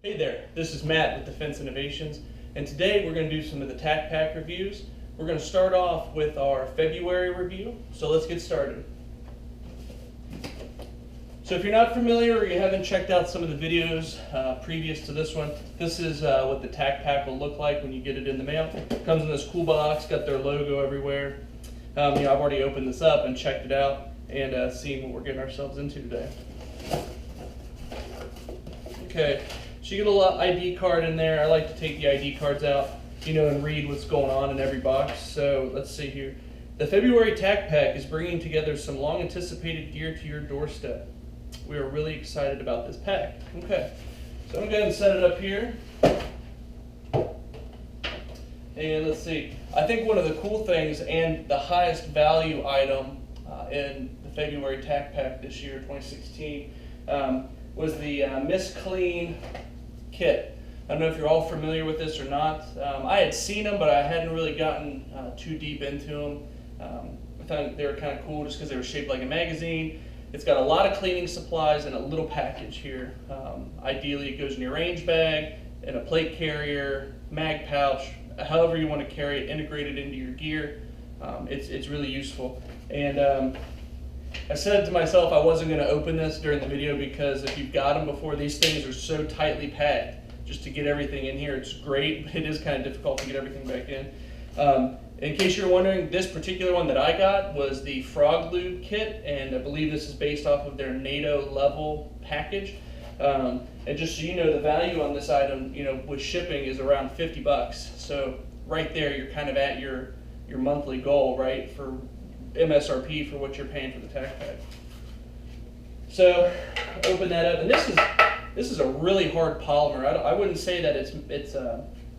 Hey there, this is Matt with Defense Innovations, and today we're going to do some of the TacPack reviews. We're going to start off with our February review, so let's get started. So if you're not familiar or you haven't checked out some of the videos previous to this one, this is what the TacPack will look like when you get it in the mail. It comes in this cool box, got their logo everywhere. I've already opened this up and checked it out and seen what we're getting ourselves into today. Okay. So you get a little ID card in there. I like to take the ID cards out, and read what's going on in every box. So let's see here. The February TacPack is bringing together some long anticipated gear to your doorstep. We are really excited about this pack. Okay, so I'm going to go ahead and set it up here. And let's see. I think one of the cool things and the highest value item in the February TacPack this year, 2016, was the Miss Clean kit. I don't know if you're all familiar with this or not. I had seen them, but I hadn't really gotten too deep into them. I thought they were kind of cool just because they were shaped like a magazine. It's got a lot of cleaning supplies in a little package here. Ideally, it goes in your range bag, in a plate carrier, mag pouch, however you want to carry it, integrated into your gear. It's really useful. And I said to myself I wasn't going to open this during the video because if you've got them before, these things are so tightly packed. Just to get everything in here, it's great, but it is kind of difficult to get everything back in. In case you're wondering, this particular one that I got was the Frog Lube kit, and I believe this is based off of their NATO level package. And just so you know, the value on this item, with shipping is around $50. So right there, you're kind of at your monthly goal, right, for MSRP for what you're paying for the TacPack. So open that up, and this is a really hard polymer. I wouldn't say that it's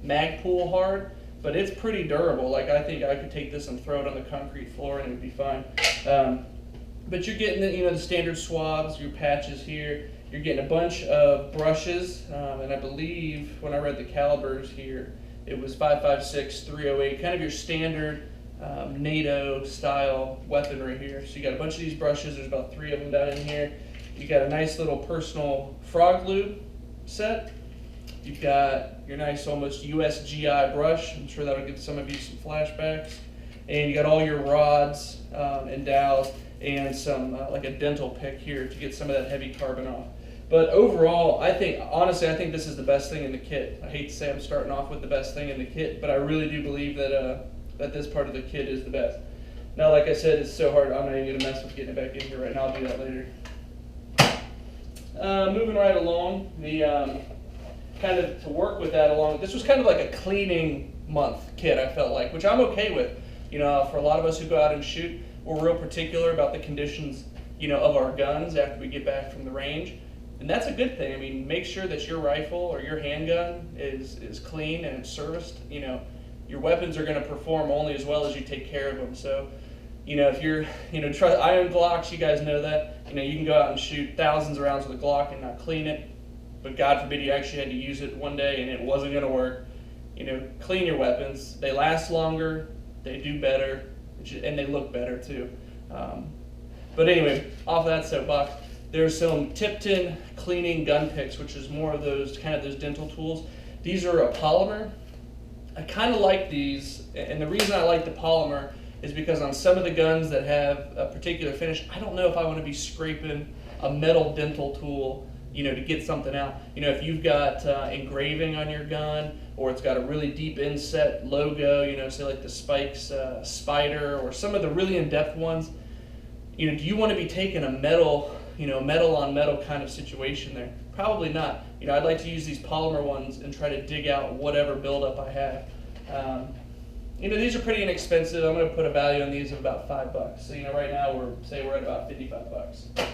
Magpul hard, but it's pretty durable. Like, I think I could take this and throw it on the concrete floor and it would be fine. But you're getting the standard swabs, your patches here. You're getting a bunch of brushes, and I believe when I read the calibers here, it was 5.56, 308, kind of your standard NATO style weaponry here. So you got a bunch of these brushes. There's about 3 of them down in here. You got a nice little personal Frog Lube set. You've got your nice almost USGI brush. I'm sure that'll give some of you some flashbacks. And you got all your rods and dowels and some like a dental pick here to get some of that heavy carbon off. But overall, honestly, I think this is the best thing in the kit. I hate to say I'm starting off with the best thing in the kit, but I really do believe that that this part of the kit is the best. Now, like I said, it's so hard. I'm not even going to mess with getting it back in here right now. I'll do that later. Moving right along, the kind of to work with that along. This was kind of like a cleaning month kit, I felt like, which I'm okay with. For a lot of us who go out and shoot, we're real particular about the conditions, of our guns after we get back from the range. And that's a good thing. I mean, make sure that your rifle or your handgun is clean and it's serviced. Your weapons are going to perform only as well as you take care of them. So, if you're, try iron Glocks, you guys know that. You can go out and shoot thousands of rounds with a Glock and not clean it. But God forbid you actually had to use it one day and it wasn't going to work. Clean your weapons. They last longer, they do better, and they look better too. But anyway, off of that soapbox, there's some Tipton cleaning gun picks, which is more of those dental tools. These are a polymer. I kind of like these, and the reason I like the polymer is because on some of the guns that have a particular finish, I don't know if I want to be scraping a metal dental tool, to get something out. If you've got engraving on your gun, or it's got a really deep inset logo, say like the Spikes Spider, or some of the really in-depth ones, do you want to be taking a metal on metal kind of situation there? Probably not. I'd like to use these polymer ones and try to dig out whatever buildup I have. These are pretty inexpensive. I'm going to put a value on these of about $5. So, right now we're at about $55.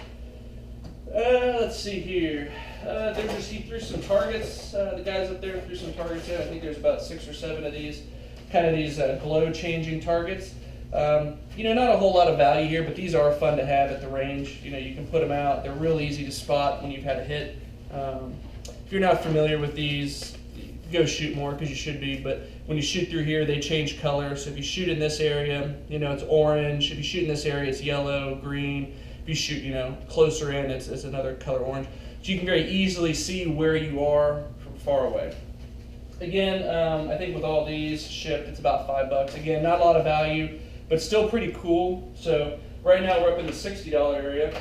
Let's see here. He threw some targets. The guys up there threw some targets in. I think there's about 6 or 7 of these, glow-changing targets. Not a whole lot of value here, but these are fun to have at the range. You can put them out. They're real easy to spot when you've had a hit. If you're not familiar with these, go shoot more because you should be, but when you shoot through here, they change color. So if you shoot in this area, it's orange. If you shoot in this area, it's yellow, green. If you shoot, closer in, it's another color orange. So you can very easily see where you are from far away. Again, I think with all these shipped, it's about $5. Again, not a lot of value, but still pretty cool. So right now we're up in the $60 area.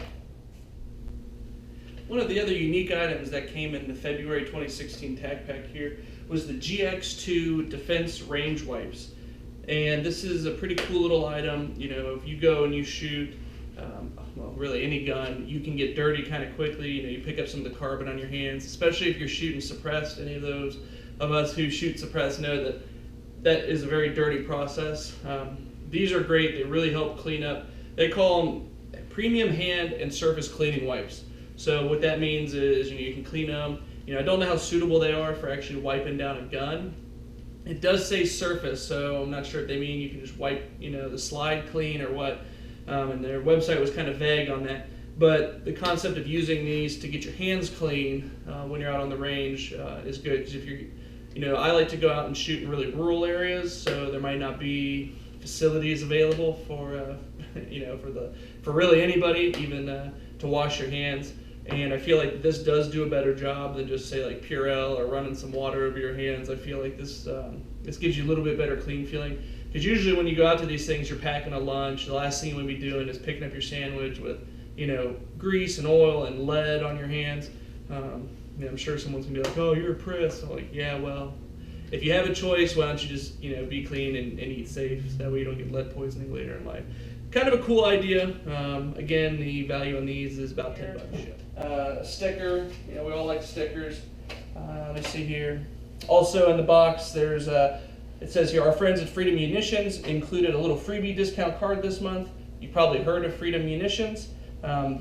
One of the other unique items that came in the February 2016 TacPack here was the GX2 Defense Range Wipes. And this is a pretty cool little item. You know, if you go and you shoot, well, really any gun, you can get dirty kind of quickly. You know, you pick up some of the carbon on your hands, especially if you're shooting suppressed. Any of those of us who shoot suppressed know that that is a very dirty process. These are great. They really help clean up. They call them premium hand and surface cleaning wipes. So what that means is, you know, you can clean them. You know, I don't know how suitable they are for actually wiping down a gun. It does say surface, so I'm not sure if they mean you can just wipe, you know, the slide clean or what. And their website was kind of vague on that. But the concept of using these to get your hands clean when you're out on the range is good. Because if you're, you know, I like to go out and shoot in really rural areas, so there might not be facilities available for, you know, for really anybody, even to wash your hands. And I feel like this does do a better job than just say like Purell or running some water over your hands. I feel like this gives you a little bit better clean feeling. Because usually when you go out to these things, you're packing a lunch. The last thing you want to be doing is picking up your sandwich with, you know, grease and oil and lead on your hands. You know, I'm sure someone's gonna be like, "Oh, you're a priss." I'm like, yeah, well, if you have a choice, why don't you just, you know, be clean and eat safe, so that way you don't get lead poisoning later in life. Kind of a cool idea. Again, the value on these is about $10. Sticker, you know, we all like stickers. Let me see here. Also in the box, there's it says here, our friends at Freedom Munitions included a little freebie discount card this month. You've probably heard of Freedom Munitions.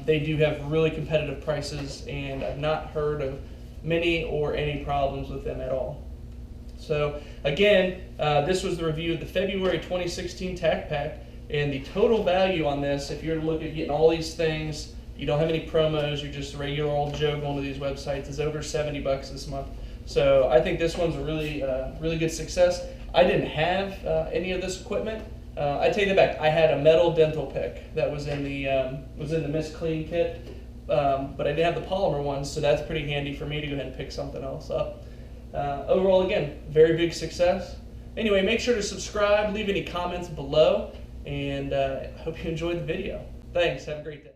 They do have really competitive prices, and I've not heard of many or any problems with them at all. So again, this was the review of the February 2016 TacPack, and the total value on this, if you're looking at getting all these things, you don't have any promos, you're just a regular old Joe going to these websites, is over $70 this month. So I think this one's a really good success. I didn't have any of this equipment. I take that back. I had a metal dental pick that was in the Miss Clean kit, but I didn't have the polymer ones, so that's pretty handy for me to go ahead and pick something else up. Overall, again, very big success. Anyway, make sure to subscribe, leave any comments below, and I hope you enjoyed the video. Thanks. Have a great day.